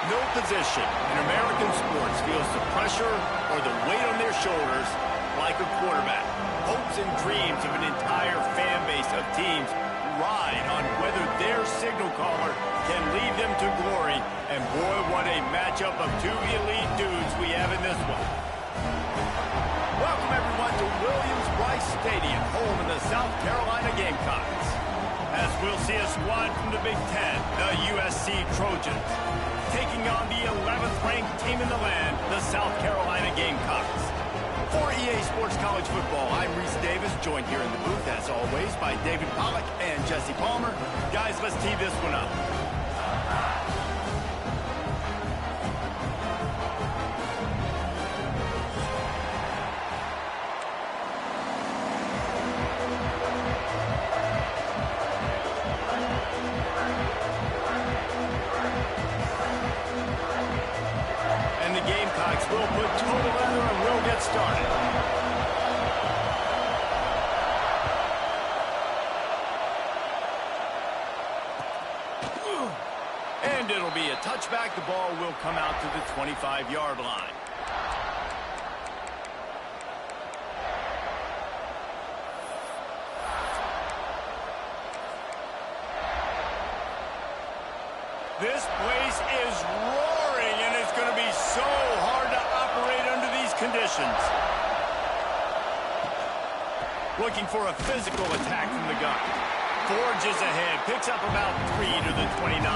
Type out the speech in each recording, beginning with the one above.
no position in American sports feels the pressure or the weight on their shoulders like a quarterback. Hopes and dreams of an entire fan base of teams ride on whether their signal caller can lead them to glory. And boy, what a matchup of two elite dudes we have in this one. Welcome, everyone, to Williams-Brice Stadium, home of the South Carolina Gamecocks. As we'll see a squad from the Big Ten, the USC Trojans, taking on the 11th-ranked team in the land, the South Carolina Gamecocks. For EA Sports College Football, I'm Reese Davis, joined here in the booth, as always, by David Pollack and Jesse Palmer. Guys, let's tee this one up. And the Gamecocks will put total leather and will get started. And it'll be a touchback. The ball will come out to the 25-yard line. This place is roaring, and it's going to be so hard to operate under these conditions. Looking for a physical attack from the gun. Forges ahead, picks up about 3 to the 29.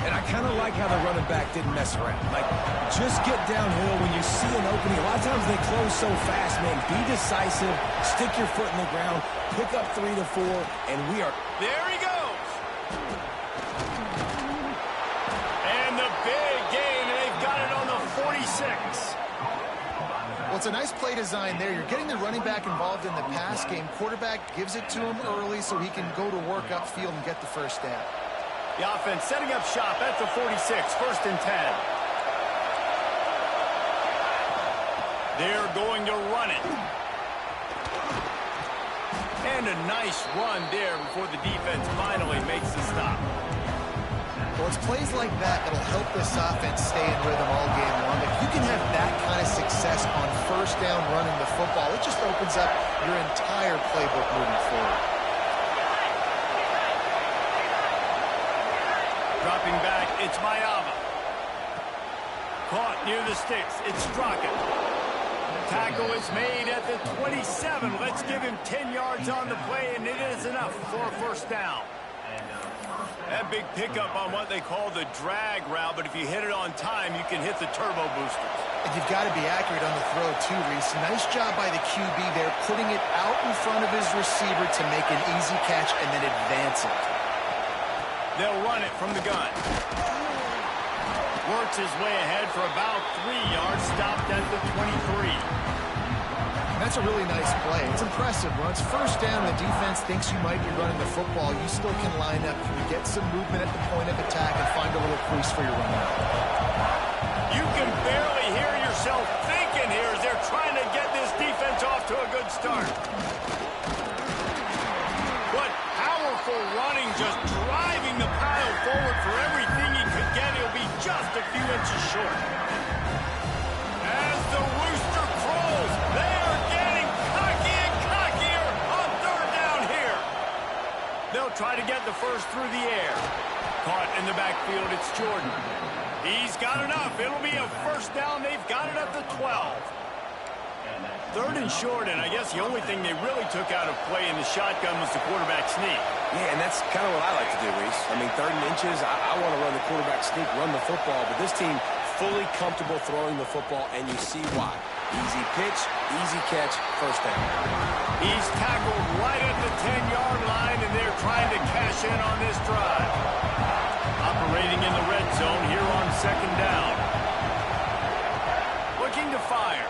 And I kind of like how the running back didn't mess around. Like, just get downhill when you see an opening. A lot of times they close so fast, man. Be decisive, stick your foot in the ground, pick up 3 to 4, and we are... There he goes. And the big gain, and they've got it on the 46. Well, it's a nice play design there. You're getting the running back involved in the pass game. Quarterback gives it to him early so he can go to work upfield and get the first down. The offense setting up shop at the 46, 1st and 10. They're going to run it. And a nice run there before the defense finally makes the stop. Well, it's plays like that that'll help this offense stay in rhythm all game long. If you can have that kind of success on first down running the football, it just opens up your entire playbook moving forward. Dropping back, it's Mayava. Caught near the sticks, it's Straka. Tackle is made at the 27. Let's give him 10 yards on the play, and it is enough for a first down. That big pickup on what they call the drag route, but if you hit it on time, you can hit the turbo boosters. And you've got to be accurate on the throw, too, Reese. Nice job by the QB there, putting it out in front of his receiver to make an easy catch and then advance it. They'll run it from the gun. Works his way ahead for about 3 yards, stopped at the 23. That's a really nice play. It's impressive. Once first down, the defense thinks you might be running the football. You still can line up. You get some movement at the point of attack and find a little crease for your running. You can barely hear yourself thinking here as they're trying to get this defense off to a good start. What powerful running, just driving the pile forward for everything he could get. He'll be just a few inches short. As the rooster crows, they are getting cocky and cockier on 3rd down here. They'll try to get the first through the air. Caught in the backfield, it's Jordan. He's got enough. It'll be a first down. They've got it at the 12. 3rd and short, and I guess the only thing they really took out of play in the shotgun was the quarterback sneak. Yeah, and that's kind of what I like to do, Reese. I mean, 3rd and inches, I want to run the quarterback sneak, run the football, but this team fully comfortable throwing the football, and you see why. Easy pitch, easy catch, first down. He's tackled right at the 10-yard line, and they're trying to cash in on this drive. Operating in the red zone here on 2nd down. Looking to fire.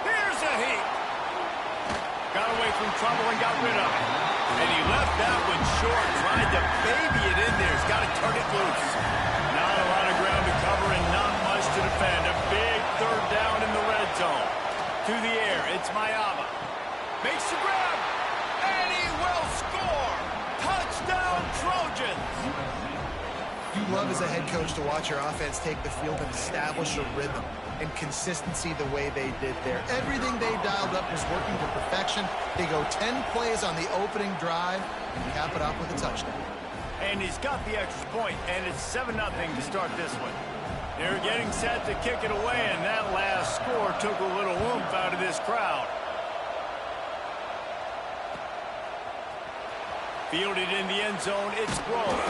Here's a heat. Got away from trouble and got rid of it. And he left that one short, tried to baby it in there. He's got to turn it loose. Not a lot of ground to cover and not much to defend. A big 3rd down in the red zone. To the air, it's Mayava. Makes the grab, and he will score. Touchdown, Trojans. You love as a head coach to watch your offense take the field and establish a rhythm and consistency the way they did there. Everything they dialed up was working to perfection. They go 10 plays on the opening drive and cap it off with a touchdown. And he's got the extra point, and it's 7-0 to start this one. They're getting set to kick it away, and that last score took a little oomph out of this crowd. Fielded in the end zone, it's Grove.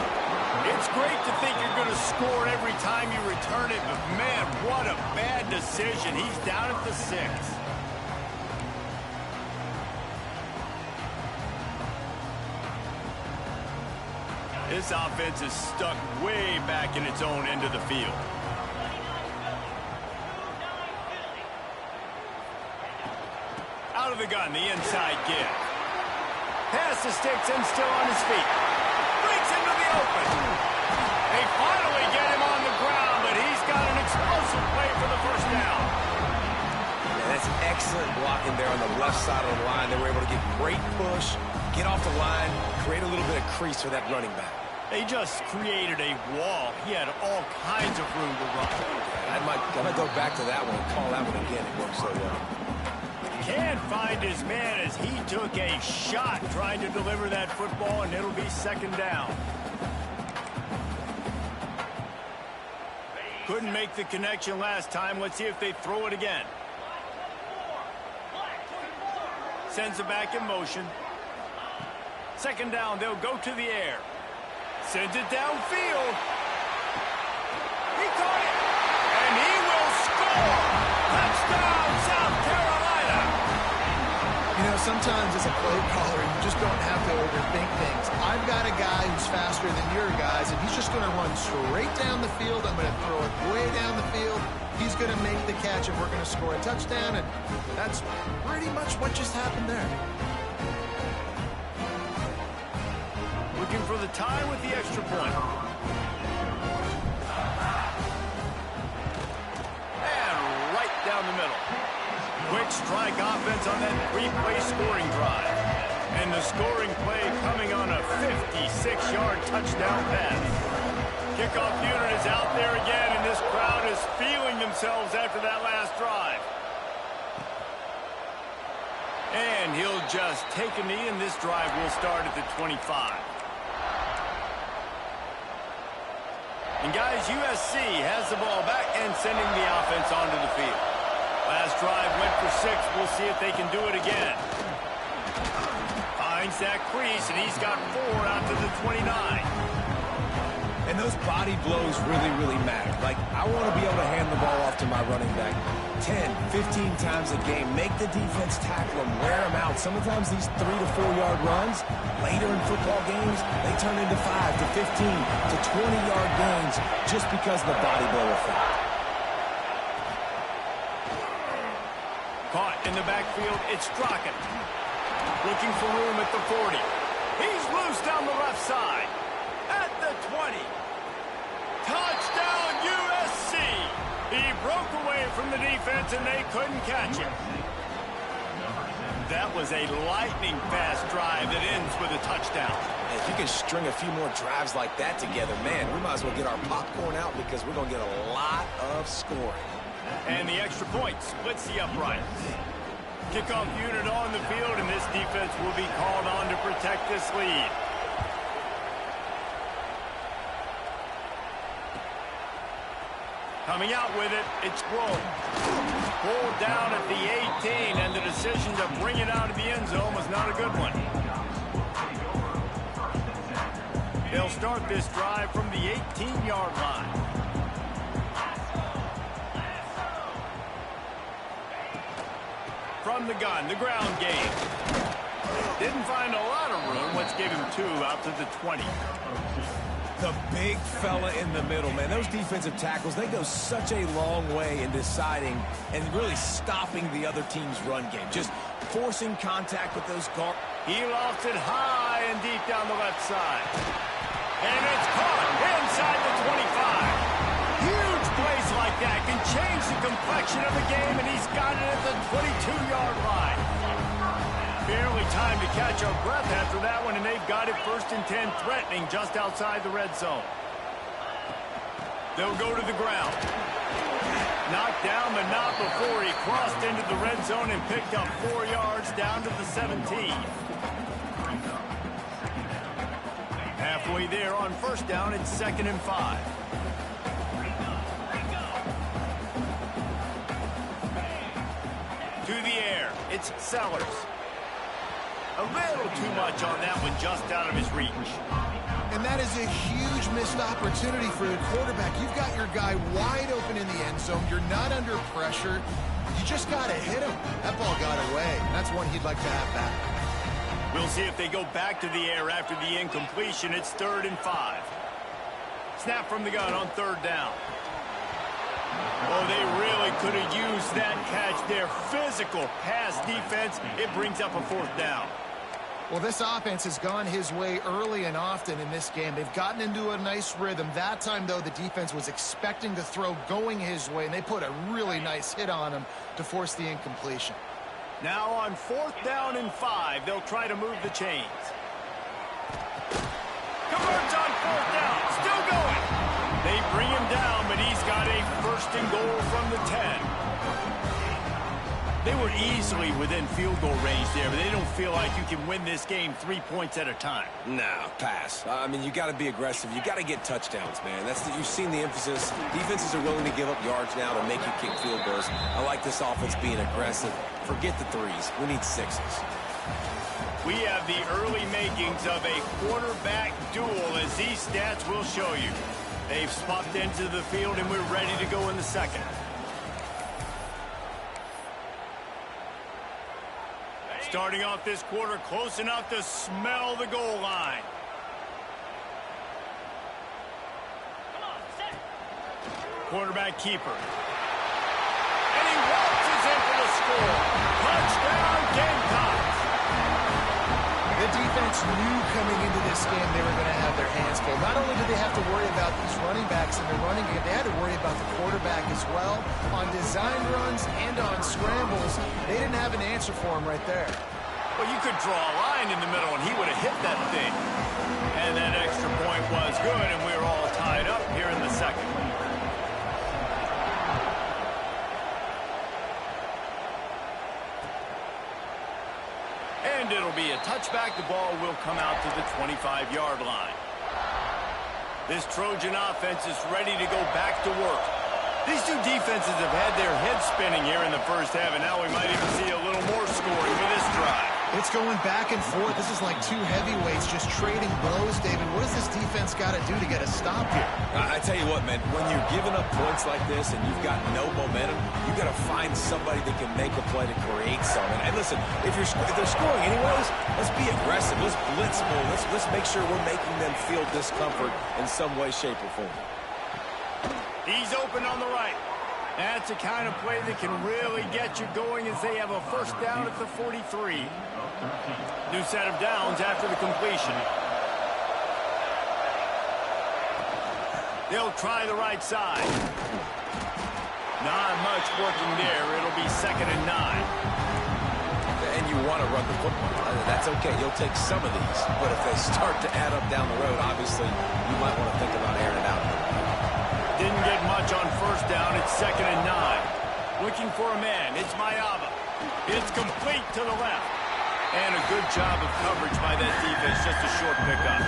It's great to think you're going to score every time you return it, but man, what a bad decision. He's down at the 6. This offense is stuck way back in its own end of the field. Out of the gun, the inside give. Pass the sticks and still on his feet. Breaks into the open. They finally get him on the ground, but he's got an explosive play for the first down. Yeah, that's excellent blocking there on the left side of the line. They were able to get great push, get off the line, create a little bit of crease for that running back. They just created a wall. He had all kinds of room to run. I might go back to that one and call that one again. It worked so well. Can't find his man as he took a shot trying to deliver that football, and it'll be 2nd down. Couldn't make the connection last time. Let's see if they throw it again. Sends it back in motion. 2nd down, they'll go to the air. Sends it downfield. He caught it. And he will score. Touchdown, South Carolina. You know, sometimes as a play caller, you just don't have to overthink things. I've got a guy who's faster than your guys, and he's just going to run straight down the field. I'm going to throw it way down the field. He's going to make the catch, and we're going to score a touchdown, and that's pretty much what just happened there. Looking for the tie with the extra point. And right down the middle. Quick strike offense on that 3-play scoring drive. And the scoring play coming on a 56-yard touchdown pass. Kickoff unit is out there again, and this crowd is feeling themselves after that last drive. And he'll just take a knee, and this drive will start at the 25. And guys, USC has the ball back and sending the offense onto the field. Last drive went for 6. We'll see if they can do it again. Finds that crease, and he's got 4 out to the 29. And those body blows really, really matter. Like, I want to be able to hand the ball off to my running back 10, 15 times a game. Make the defense tackle them, wear them out. Sometimes these 3 to 4 yard runs, later in football games, they turn into 5 to 15 to 20-yard gains just because of the body blow effect. Caught in the backfield, it's Strachan. Looking for room at the 40. He's loose down the left side. At the 20. Touchdown, USC. He broke away from the defense, and they couldn't catch it. That was a lightning-fast drive that ends with a touchdown. If you can string a few more drives like that together, man, we might as well get our popcorn out because we're going to get a lot of scoring. And the extra point splits the uprights. Kickoff unit on the field, and this defense will be called on to protect this lead. Coming out with it, it's Grove. Pulled down at the 18, and the decision to bring it out of the end zone was not a good one. They'll start this drive from the 18-yard line. From the gun, the ground game. Didn't find a lot of room. Let's give him 2 out to the 20. The big fella in the middle, man. Those defensive tackles, they go such a long way in deciding and really stopping the other team's run game. Just forcing contact with those guards. He lofts it high and deep down the left side. And it's caught inside the 25. Huge plays like that can change the complexion of the game, and he's got it at the 22-yard line. Barely time to catch our breath after that one, and they've got it 1st and 10, threatening just outside the red zone. They'll go to the ground. Knocked down, but not before he crossed into the red zone and picked up 4 yards down to the 17. Halfway there on first down, it's 2nd and 5. To the air, it's Sellers. A little too much on that one, just out of his reach. And that is a huge missed opportunity for the quarterback. You've got your guy wide open in the end zone. You're not under pressure. You just got to hit him. That ball got away. That's one he'd like to have back. We'll see if they go back to the air after the incompletion. It's 3rd and 5. Snap from the gun on 3rd down. Oh, they really could have used that catch there. Physical pass defense. It brings up a 4th down. Well, this offense has gone his way early and often in this game. They've gotten into a nice rhythm. That time, though, the defense was expecting the throw going his way, and they put a really nice hit on him to force the incompletion. Now on 4th down and 5, they'll try to move the chains. Converts on 4th down, still going. They bring him down, but he's got a 1st and goal from the 10. They were easily within field goal range there, but they don't feel like you can win this game 3 points at a time. Nah, pass. I mean, you got to be aggressive. You got to get touchdowns, man. You've seen the emphasis. Defenses are willing to give up yards now to make you kick field goals. I like this offense being aggressive. Forget the 3s. We need 6s. We have the early makings of a quarterback duel, as these stats will show you. They've swapped into the field, and we're ready to go in the 2nd. Starting off this quarter close enough to smell the goal line. Quarterback keeper. And he waltzes in for the score. Touchdown, Gamecocks. The defense knew coming into this game they were going to have their hands full. Not only did they have to worry about these running backs in the running game, they had to worry about the quarterback as well. On design runs and on scrambles, they didn't have an answer for him right there. Well, you could draw a line in the middle, and he would have hit that thing. And that extra point was good, and we were all tied up here in the 2nd. And it'll be a touchback. The ball will come out to the 25-yard line. This Trojan offense is ready to go back to work. These two defenses have had their heads spinning here in the first half, and now we might even see a little more scoring with this drive. It's going back and forth. This is like two heavyweights just trading blows, David. What does this defense got to do to get a stop here? I tell you what, man, when you're giving up points like this and you've got no momentum, you got to find somebody that can make a play to create something. And listen, if they're scoring anyways, let's be aggressive. Let's blitz more. Let's make sure we're making them feel discomfort in some way, shape, or form. He's open on the right. That's the kind of play that can really get you going as they have a 1st down at the 43. New set of downs after the completion. They'll try the right side. Not much working there. It'll be 2nd and 9. And you want to run the football. That's okay. You'll take some of these. But if they start to add up down the road, obviously, you might want to think about airing it out. Didn't get much on 1st down. It's 2nd and 9. Looking for a man. It's Mayava. It's complete to the left. And a good job of coverage by that defense. Just a short pickup.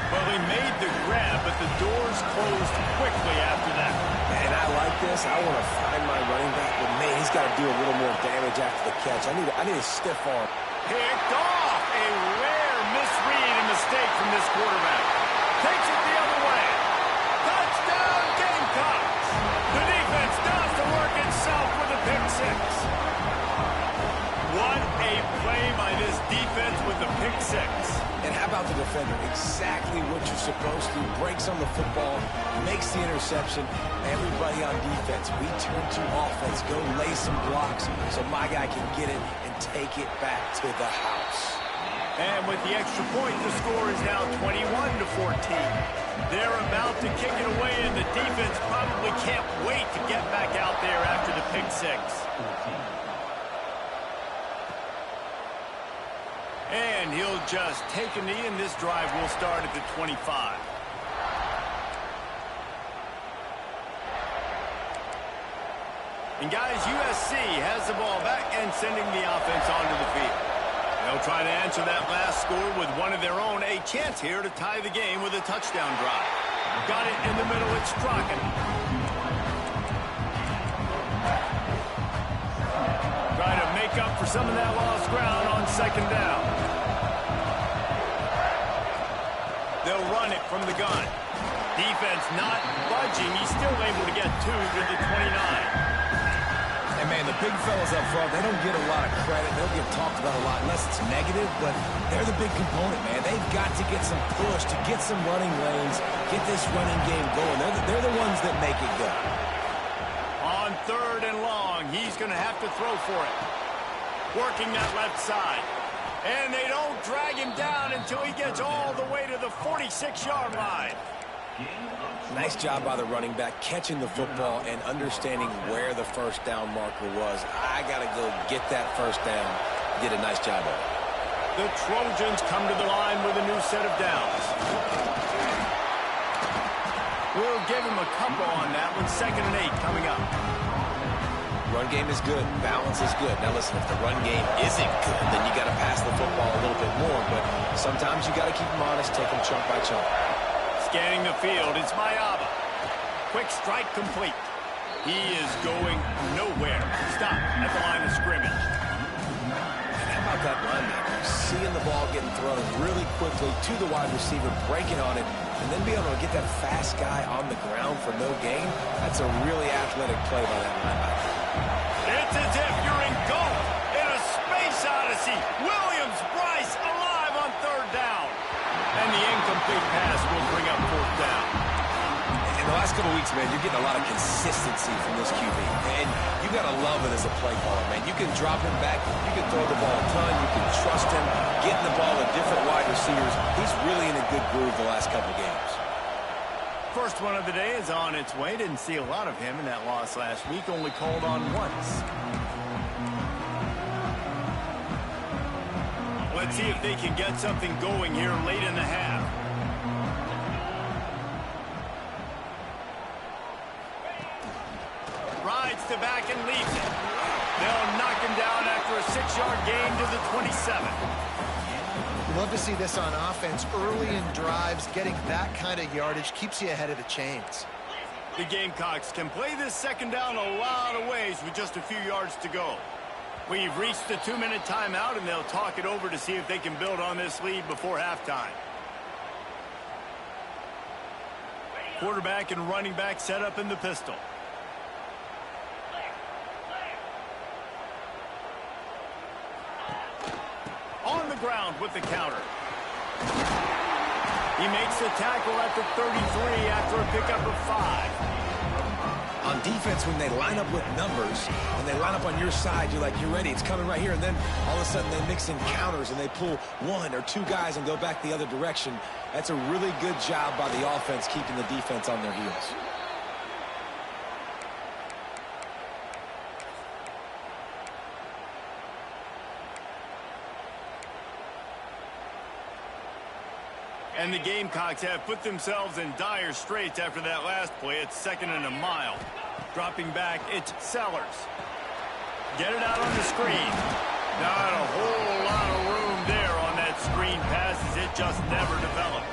Well, he made the grab, but the doors closed quickly after that. And I like this. I want to find my running back, but man, he's got to do a little more damage after the catch. I need a stiff arm. Picked off. A rare misread and mistake from this quarterback. Takes it the other way. Touchdown, Gamecocks. The defense does the work itself with a pick 6. What a play by this defense with the pick 6. And how about the defender? Exactly what you're supposed to. Breaks on the football, makes the interception. Everybody on defense, we turn to offense. Go lay some blocks so my guy can get it and take it back to the house. And with the extra point, the score is now 21-14. They're about to kick it away, and the defense probably can't wait to get back out there after the pick 6. And he'll just take a knee, and this drive will start at the 25. And guys, USC has the ball back and sending the offense onto the field. They'll try to answer that last score with one of their own. A chance here to tie the game with a touchdown drive. Got it in the middle. It's Strachan. Trying to make up for some of that lost ground on second down. They'll run it from the gun. Defense not budging. He's still able to get 2 to the 29. And, man, the big fellas up front, they don't get a lot of credit. They'll get talked about a lot unless it's negative, but they're the big component, man. They've got to get some push, to get some running lanes, get this running game going. They're the ones that make it go. On 3rd and long, he's going to have to throw for it. Working that left side. And they don't drag him down until he gets all the way to the 46-yard line. Nice job by the running back catching the football and understanding where the first down marker was. I got to go get that first down. Did a nice job of it. The Trojans come to the line with a new set of downs. We'll give him a couple on that one. 2nd and 8 coming up. Run game is good. Balance is good. Now, listen, if the run game isn't good, then you got to pass the football a little bit more. But sometimes you got to keep them honest, take them chunk by chunk. Scanning the field, it's Mayaba. Quick strike complete. He is going nowhere. Stop at the line of scrimmage. And how about that linebacker? Seeing the ball getting thrown really quickly to the wide receiver, breaking on it, and then be able to get that fast guy on the ground for no gain. That's a really athletic play by that linebacker. It's as if you're engulfed in a space odyssey. Williams, Bryce, alive on 3rd down. And the incomplete pass will bring up 4th down. In the last couple of weeks, man, you're getting a lot of consistency from this QB. And you got to love it as a play caller, man. You can drop him back. You can throw the ball a ton. You can trust him. Getting the ball to different wide receivers. He's really in a good groove the last couple of games. First one of the day is on its way. Didn't see a lot of him in that loss last week. Only called on once. Let's see if they can get something going here late in the half. Rides to back and leaves it. They'll knock him down after a 6-yard gain to the 27. Love to see this on offense. Early in drives, getting that kind of yardage keeps you ahead of the chains. The Gamecocks can play this 2nd down a lot of ways with just a few yards to go. We've reached the 2-minute timeout, and they'll talk it over to see if they can build on this lead before halftime. Quarterback and running back set up in the pistol. On the ground with the counter. He makes the tackle at the 33 after a pickup of 5. On defense, when they line up with numbers, when they line up on your side, you're like, you're ready, it's coming right here. And then all of a sudden they mix in counters and they pull 1 or 2 guys and go back the other direction. That's a really good job by the offense keeping the defense on their heels. And the Gamecocks have put themselves in dire straits after that last play. It's 2nd and a mile. Dropping back, it's Sellers. Get it out on the screen. Not a whole lot of room there on that screen pass as it just never developed.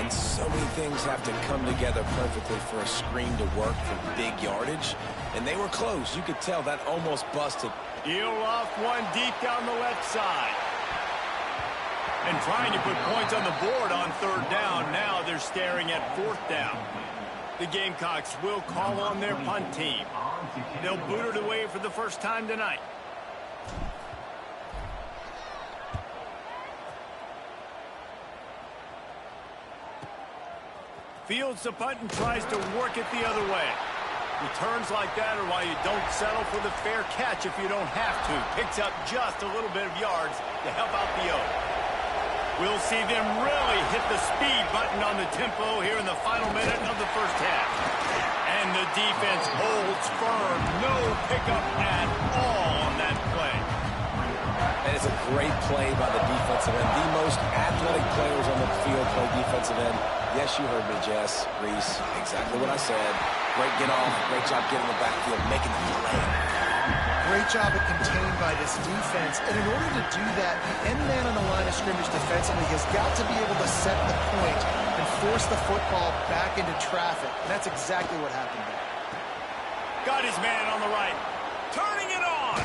And so many things have to come together perfectly for a screen to work for big yardage. And they were close. You could tell that almost busted. He'll loft one deep down the left side. And trying to put points on the board on 3rd down. Now they're staring at 4th down. The Gamecocks will call on their punt team. They'll boot it away for the first time tonight. Fields the punt and tries to work it the other way. Returns like that are why you don't settle for the fair catch if you don't have to. Picks up just a little bit of yards to help out the O. We'll see them really hit the speed button on the tempo here in the final minute of the first half. And the defense holds firm. No pickup at all on that play. And it's a great play by the defensive end. The most athletic players on the field play defensive end. Yes, you heard me, Jess, Reese. Exactly what I said. Great get off. Great job getting the backfield, making the play. Great job at contained by this defense. And in order to do that, the end man on the line of scrimmage defensively has got to be able to set the point and force the football back into traffic. And that's exactly what happened there. Got his man on the right. Turning it on.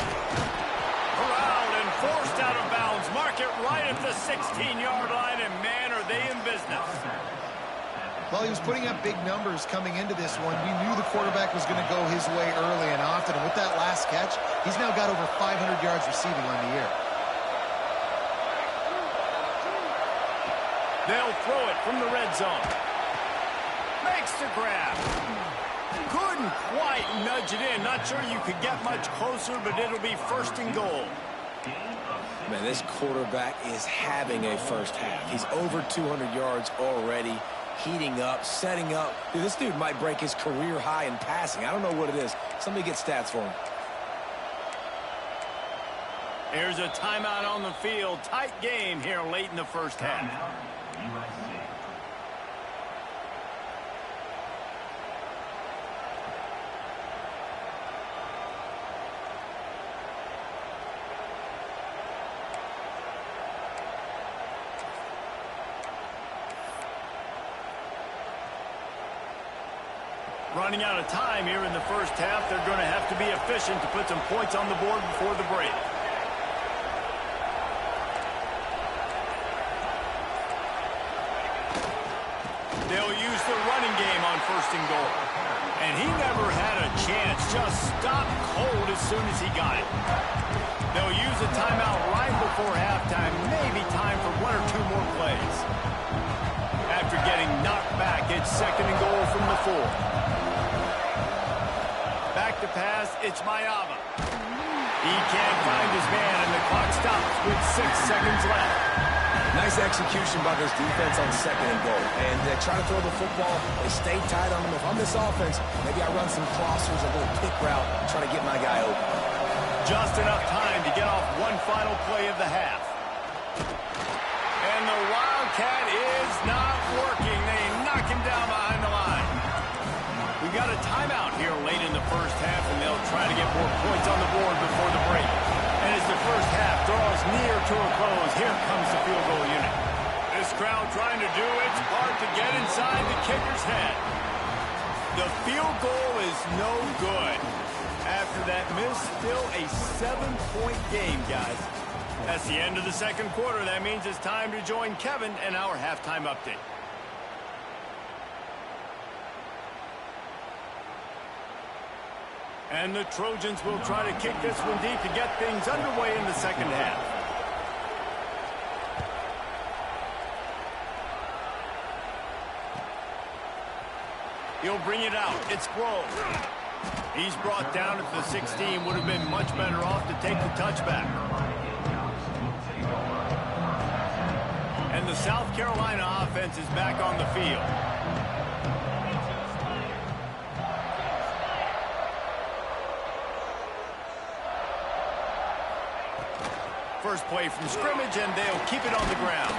Corralled and forced out of bounds. Mark it right at the 16-yard line, and man, are they in business. Well, he was putting up big numbers coming into this one. We knew the quarterback was going to go his way early and often. And with that last catch, he's now got over 500 yards receiving on the year. They'll throw it from the red zone. Makes the grab. Couldn't quite nudge it in. Not sure you could get much closer, but it'll be first and goal. Man, this quarterback is having a first half. He's over 200 yards already. Heating up, setting up. Dude, this dude might break his career high in passing. I don't know what it is. Somebody get stats for him. Here's a timeout on the field. Tight game here late in the first half. USC. Running out of time here in the first half. They're going to have to be efficient to put some points on the board before the break. They'll use the running game on first and goal. And he never had a chance. Just stopped cold as soon as he got it. They'll use a timeout right before halftime. Maybe time for one or two more plays. After getting knocked back, it's second and goal from the 4. Back to pass, it's Mayava. He can't find his man, and the clock stops with 6 seconds left. Nice execution by this defense on second and goal. And they try to throw the football. They stay tight on him. If I'm this offense, maybe I run some crossers, a little pick route, try to get my guy open. Just enough time to get off one final play of the half. And the Wildcat is not working. They knock him down behind the line. We got a timeout here late in the first half, and they'll try to get more points on the board before the break. And as the first half draws near to a close, here comes the field goal unit. This crowd trying to do its part to get inside the kicker's head. The field goal is no good. After that miss, still a 7-point game, guys. That's the end of the second quarter. That means it's time to join Kevin and our halftime update. And the Trojans will try to kick this one deep to get things underway in the second half. He'll bring it out. It's Grove. He's brought down at the 16. Would have been much better off to take the touchback. And the South Carolina offense is back on the field. First play from scrimmage, and they'll keep it on the ground.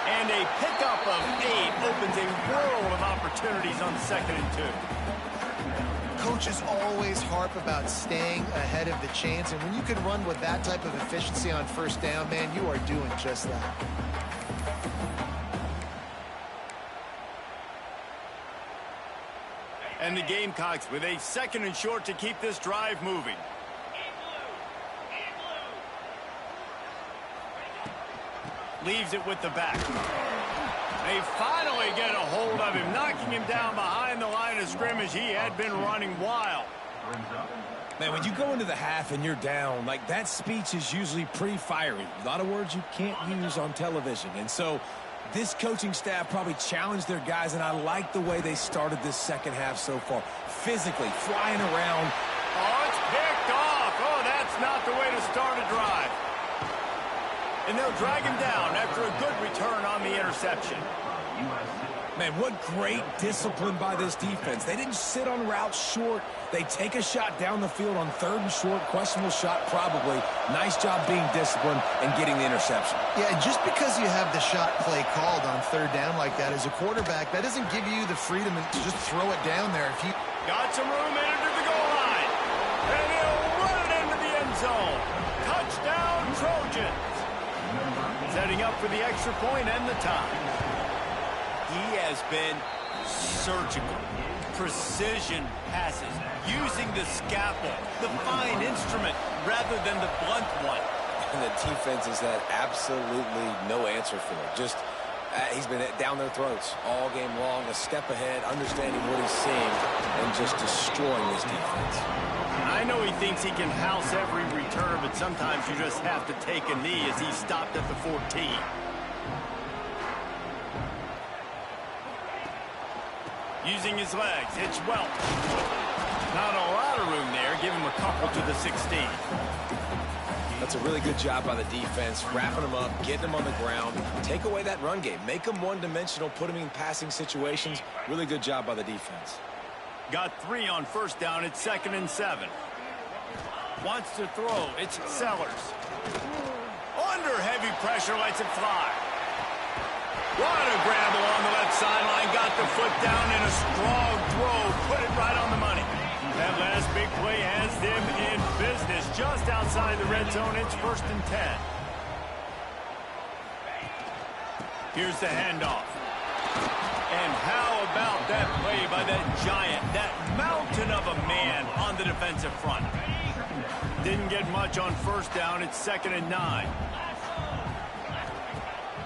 And a pickup of 8 opens a world of opportunities on 2nd and 2. Coaches always harp about staying ahead of the chains, and when you can run with that type of efficiency on first down, man, you are doing just that. And the Gamecocks with a 2nd and short to keep this drive moving. Leaves it with the back. They finally get a hold of him, knocking him down behind the line of scrimmage. He had been running wild. Man, when you go into the half and you're down, like, that speech is usually pretty fiery. A lot of words you can't use on television. And so this coaching staff probably challenged their guys, and I like the way they started this second half so far. Physically, flying around. Oh, it's picked off. Oh, that's not the way to start a drive. And they'll drag him down after a good return on the interception. Man, what great discipline by this defense. They didn't sit on routes short. They take a shot down the field on 3rd and short. Questionable shot, probably. Nice job being disciplined and getting the interception. Yeah, and just because you have the shot play called on 3rd down like that as a quarterback, that doesn't give you the freedom to just throw it down there. If you got some room in it to the goal line. And he'll run it into the end zone. Touchdown, Trojans. Setting up for the extra point and the tie. He has been surgical. Precision passes. Using the scalpel, the fine instrument, rather than the blunt one. And the defense has had absolutely no answer for it. Just, he's been down their throats all game long, a step ahead, understanding what he's seeing, and just destroying this defense. I know he thinks he can house every return, but sometimes you just have to take a knee as he stopped at the 14. Using his legs, it's Welch. Not a lot of room there. Give him a couple to the 16. That's a really good job by the defense, wrapping them up, getting them on the ground. Take away that run game. Make them one-dimensional, put them in passing situations. Really good job by the defense. Got 3 on 1st down. It's 2nd and 7. Wants to throw. It's Sellers. Under heavy pressure, lets it fly. What a grab along the left sideline. Got the foot down in a strong throw. Put it right on the money. That last big play has them in business. Just outside the red zone, it's 1st and 10. Here's the handoff. And how about that play by that giant, that mountain of a man on the defensive front? Didn't get much on 1st down. It's 2nd and 9.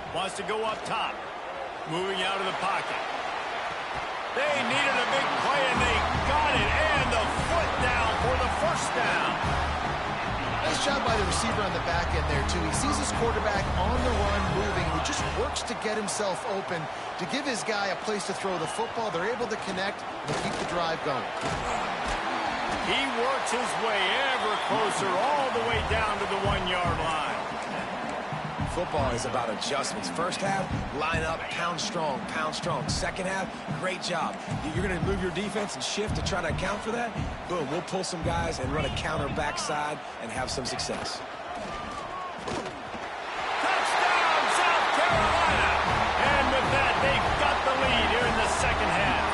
Wants to go up top. Moving out of the pocket. They needed a big play, and they got it. And the foot down for the 1st down. Nice job by the receiver on the back end there, too. He sees his quarterback on the run moving. He just works to get himself open, to give his guy a place to throw the football. They're able to connect and keep the drive going. He works his way ever closer all the way down to the 1-yard line. Football is about adjustments. 1st half, line up, pound strong, pound strong. 2nd half, great job. You're going to move your defense and shift to try to account for that. Boom, we'll pull some guys and run a counter backside and have some success. Touchdown, South Carolina! And with that, they've got the lead here in the 2nd half.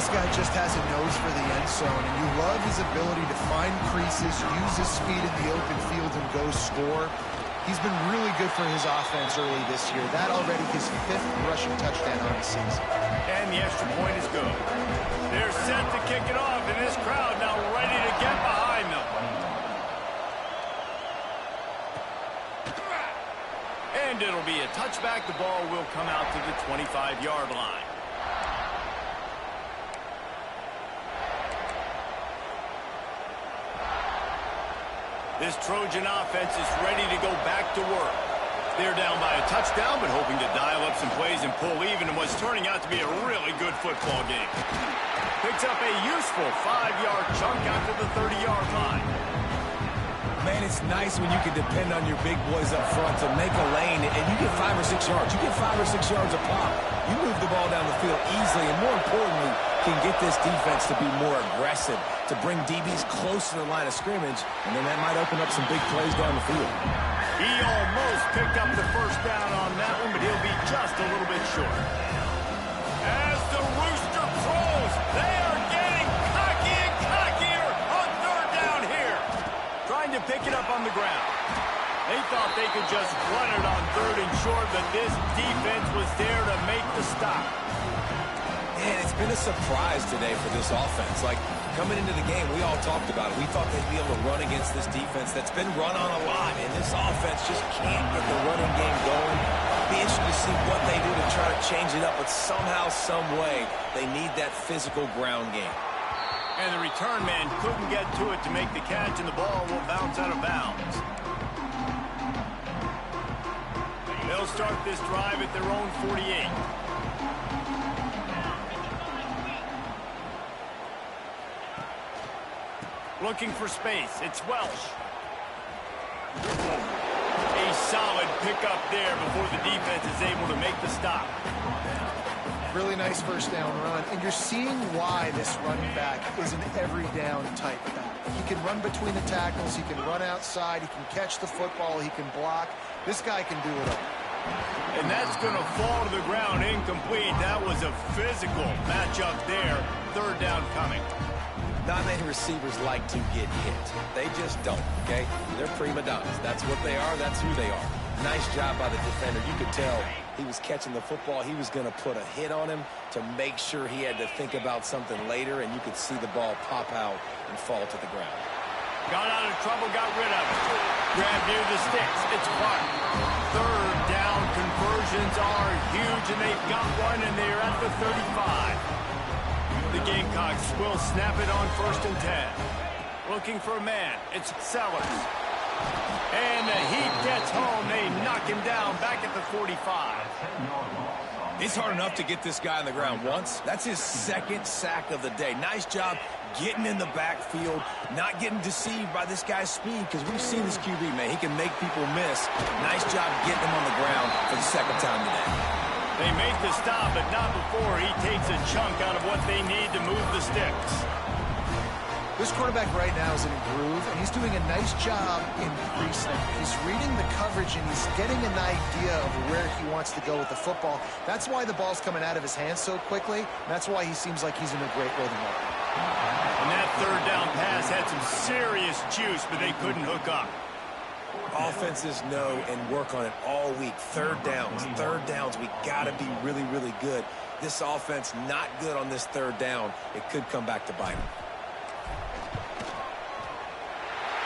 This guy just has a nose for the end zone, and you love his ability to find creases, use his speed in the open field, and go score. He's been really good for his offense early this year. That already his 5th rushing touchdown on the season. And the extra point is good. They're set to kick it off, and this crowd now ready to get behind them. And it'll be a touchback. The ball will come out to the 25-yard line. This Trojan offense is ready to go back to work. They're down by a touchdown, but hoping to dial up some plays and pull even in what's turning out to be a really good football game. Picks up a useful 5-yard chunk out to the 30-yard line. Man, it's nice when you can depend on your big boys up front to make a lane, and you get 5 or 6 yards. You get 5 or 6 yards a pop. You move the ball down the field easily, and more importantly, can get this defense to be more aggressive, to bring DBs close to the line of scrimmage, and then that might open up some big plays down the field. He almost picked up the 1st down on that one, but he'll be just a little bit short. As the rooster crows, they are getting cocky and cockier on 3rd down here. Trying to pick it up on the ground. They thought they could just run it on 3rd and short, but this defense was there to make the stop. Man, it's been a surprise today for this offense. Like, coming into the game, we all talked about it. We thought they'd be able to run against this defense that's been run on a lot, and this offense just can't get the running game going. Be interested to see what they do to try to change it up, but somehow, some way, they need that physical ground game. And the return man couldn't get to it to make the catch, and the ball will bounce out of bounds. They'll start this drive at their own 48. Looking for space. It's Welch. A solid pickup there before the defense is able to make the stop. Really nice first down run, and you're seeing why this running back is an every down type back. He can run between the tackles, he can run outside, he can catch the football, he can block. This guy can do it all. And that's going to fall to the ground incomplete. That was a physical matchup there. Third down coming. Not many receivers like to get hit. They just don't, okay? They're prima donnas. That's what they are. That's who they are. Nice job by the defender. You could tell he was catching the football. He was going to put a hit on him to make sure he had to think about something later, and you could see the ball pop out and fall to the ground. Got out of trouble, got rid of it. Grab near the sticks. It's Clark. Third down conversions are huge, and they've got one, and they're at the 35. The Gamecocks will snap it on 1st and 10. Looking for a man. It's Sellers. And the Heat gets home. They knock him down back at the 45. It's hard enough to get this guy on the ground once. That's his second sack of the day. Nice job getting in the backfield, not getting deceived by this guy's speed, because we've seen this QB, man. He can make people miss. Nice job getting him on the ground for the second time today. They make the stop, but not before he takes a chunk out of what they need to move the sticks. This quarterback right now is in a groove, and he's doing a nice job in pre-snap. He's reading the coverage, and he's getting an idea of where he wants to go with the football. That's why the ball's coming out of his hands so quickly. That's why he seems like he's in a great rhythm. And that third down pass had some serious juice, but they couldn't hook up. Offenses know and work on it all week. Third downs. We got to be really, really good. This offense not good on this third down. It could come back to bite them.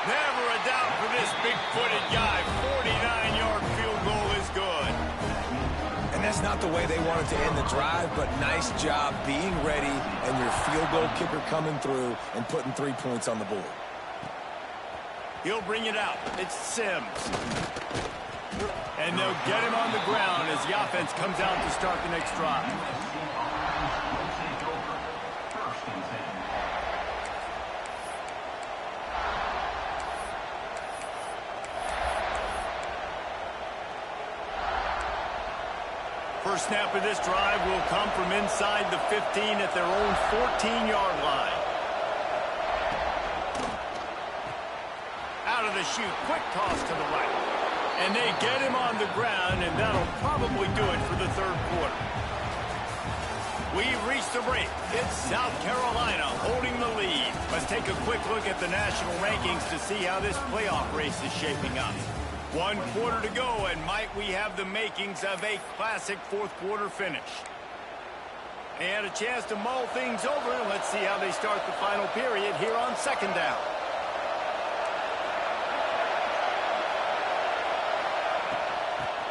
Never a doubt for this big-footed guy. 49-yard field goal is good. And that's not the way they wanted to end the drive, but nice job being ready and your field goal kicker coming through and putting 3 points on the board. He'll bring it out. It's Sims. And they'll get him on the ground as the offense comes out to start the next drive. First snap of this drive will come from inside the 15 at their own 14-yard line. Out of the chute, quick toss to the right. And they get him on the ground, and that'll probably do it for the third quarter. We've reached the break. It's South Carolina holding the lead. Let's take a quick look at the national rankings to see how this playoff race is shaping up. 1 quarter to go, and might we have the makings of a classic fourth quarter finish. They had a chance to mull things over. Let's see how they start the final period here on second down.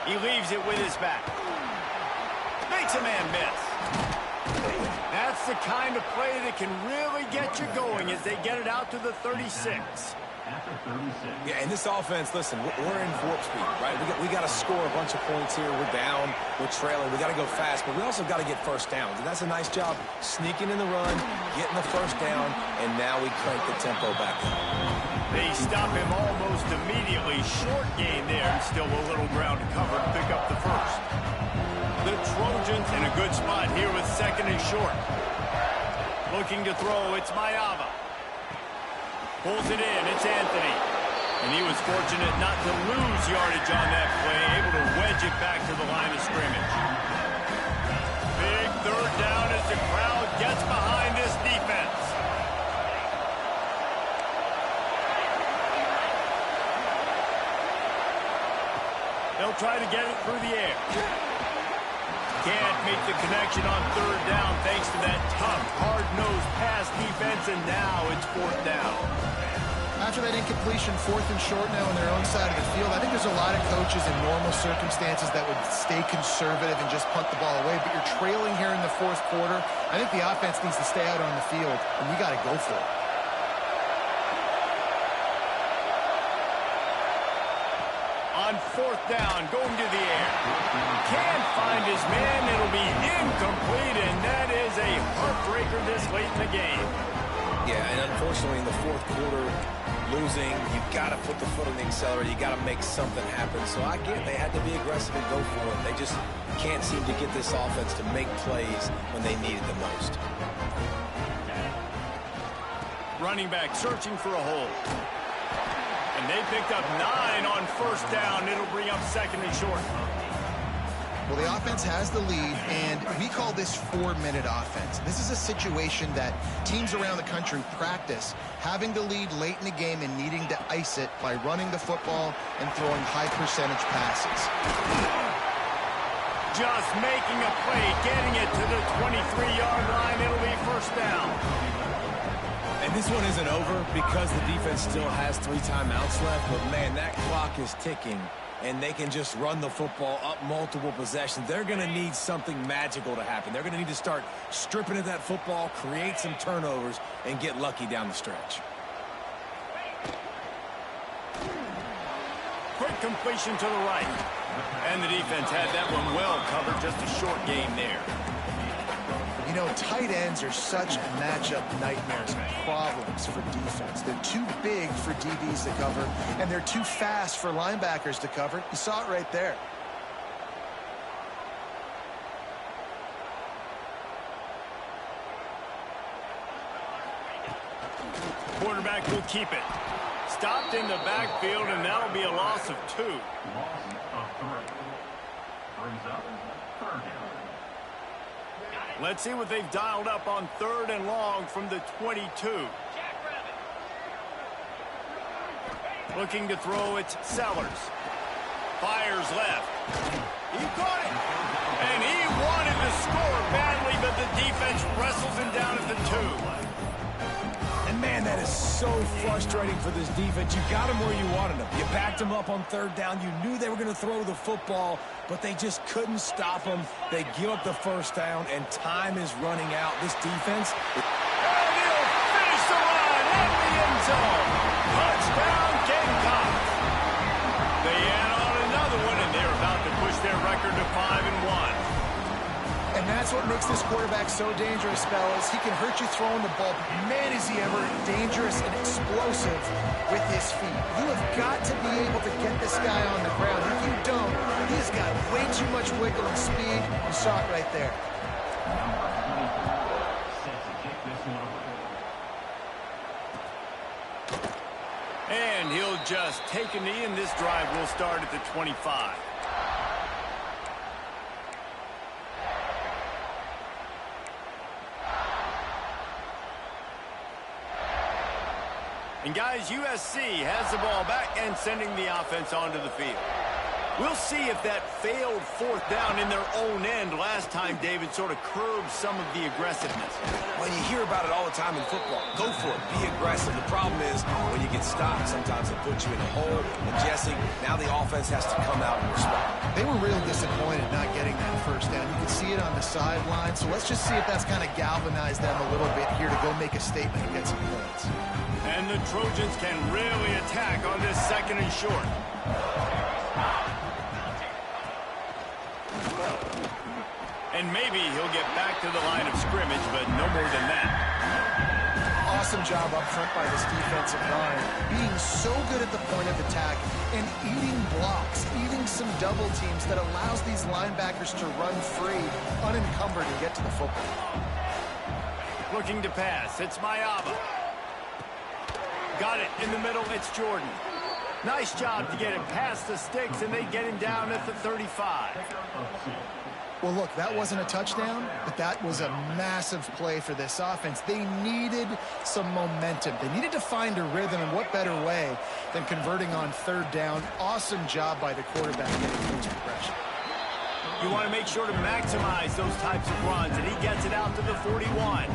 He leaves it with his back. Makes a man miss. That's the kind of play that can really get you going as they get it out to the 36. Yeah, and this offense, listen, we're in warp speed, right? We got to score a bunch of points here. We're down. We're trailing. We got to go fast, but we also got to get first downs. And that's a nice job sneaking in the run, getting the first down, and now we crank the tempo back up. They stop him almost immediately. Short gain there, and still a little ground to cover to pick up the first. The Trojans in a good spot here with second and short. Looking to throw, it's Mayava. Pulls it in, it's Anthony. And he was fortunate not to lose yardage on that play, able to wedge it back to the line of scrimmage. Big third down as the crowd gets behind this defense. They'll try to get it through the air. Can't make the connection on third down thanks to that tough, hard-nosed pass defense, and now it's fourth down. After that incompletion, 4th and short now on their own side of the field, I think there's a lot of coaches in normal circumstances that would stay conservative and just punt the ball away, but you're trailing here in the fourth quarter. I think the offense needs to stay out on the field, and you got to go for it. On fourth down, going to the air. Can't find his man. It'll be incomplete, and that is a heartbreaker this late in the game. Yeah, and unfortunately in the fourth quarter, losing, you've got to put the foot on the accelerator. You got to make something happen. So I get they had to be aggressive and go for it. They just can't seem to get this offense to make plays when they need it the most. Running back searching for a hole. And they picked up 9 on first down. It'll bring up second and short. Well, the offense has the lead, and we call this 4-minute offense. This is a situation that teams around the country practice, having the lead late in the game and needing to ice it by running the football and throwing high-percentage passes. Just making a play, getting it to the 23-yard line. It'll be first down. And this one isn't over because the defense still has 3 timeouts left. But, man, that clock is ticking, and they can just run the football up multiple possessions. They're going to need something magical to happen. They're going to need to start stripping at that football, create some turnovers, and get lucky down the stretch. Quick completion to the right. And the defense had that one well covered. Just a short game there. You know, tight ends are such matchup nightmares and problems for defense. They're too big for DBs to cover, and they're too fast for linebackers to cover. You saw it right there. Quarterback will keep it. Stopped in the backfield, and that'll be a loss of 2. Loss of 3. Brings up third down. Let's see what they've dialed up on 3rd and long from the 22. Looking to throw, it's Sellers. Fires left. He caught it. And he wanted to score badly, but the defense wrestles him down at the 2. And, man, that is so frustrating for this defense. You got him where you wanted him. You backed him up on 3rd down. You knew they were going to throw the football, but they just couldn't stop him. They give up the first down, and time is running out. This defense... And he'll finish the run in the end zone. Touchdown, Gamecocks. They add on another one, and they're about to push their record to 5-1. And that's what makes this quarterback so dangerous, fellas. He can hurt you throwing the ball. Man, is he ever dangerous and explosive with his feet. You have got to be able to get this guy on the ground. If you don't, he's got way too much wiggle and speed. You saw it right there. And he'll just take a knee, and this drive will start at the 25. And, guys, USC has the ball back and sending the offense onto the field. We'll see if that failed 4th down in their own end last time, David, sort of curbed some of the aggressiveness. Well, you hear about it all the time in football. Go for it. Be aggressive. The problem is when you get stopped, sometimes it puts you in a hole. And, Jesse, now the offense has to come out and respond. They were real disappointed not getting that first down. You can see it on the sideline. So let's just see if that's kind of galvanized them a little bit here to go make a statement and get some points. And the Trojans can really attack on this 2nd and short. And maybe he'll get back to the line of scrimmage, but no more than that. Awesome job up front by this defensive line. Being so good at the point of attack and eating blocks, eating some double teams that allows these linebackers to run free, unencumbered, and get to the football. Looking to pass. It's Mayaba. Got it in the middle. It's Jordan. Nice job to get him past the sticks, and they get him down at the 35. Well, look, that wasn't a touchdown, but that was a massive play for this offense. They needed some momentum. They needed to find a rhythm, and what better way than converting on 3rd down. Awesome job by the quarterback getting through progression. You want to make sure to maximize those types of runs, and he gets it out to the 41.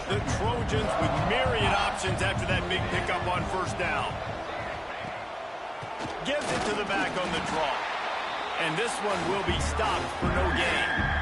The Trojans with myriad options after that big pickup on 1st down. Gives it to the back on the draw. And this one will be stopped for no gain.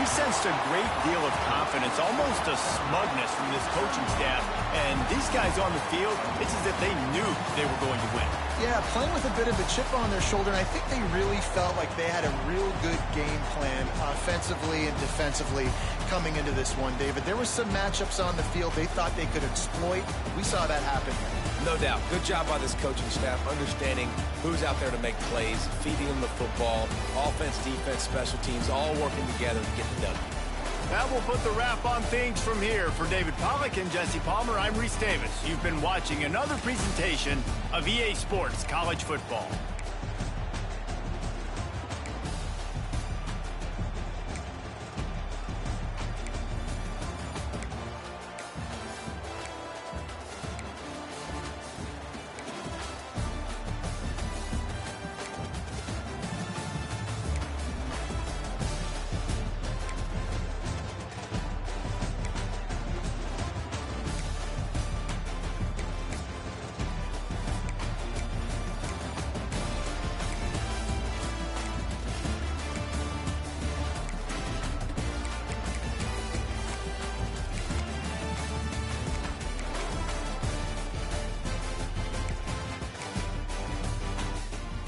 We sensed a great deal of confidence, almost a smugness from this coaching staff. And these guys on the field, it's as if they knew they were going to win. Yeah, playing with a bit of a chip on their shoulder, and I think they really felt like they had a real good game plan offensively and defensively coming into this one, David. There were some matchups on the field they thought they could exploit. We saw that happen here. No doubt. Good job by this coaching staff, understanding who's out there to make plays, feeding them the football, offense, defense, special teams, all working together to get the W. That will put the wrap on things from here. For David Pollack and Jesse Palmer, I'm Reese Davis. You've been watching another presentation of EA Sports College Football.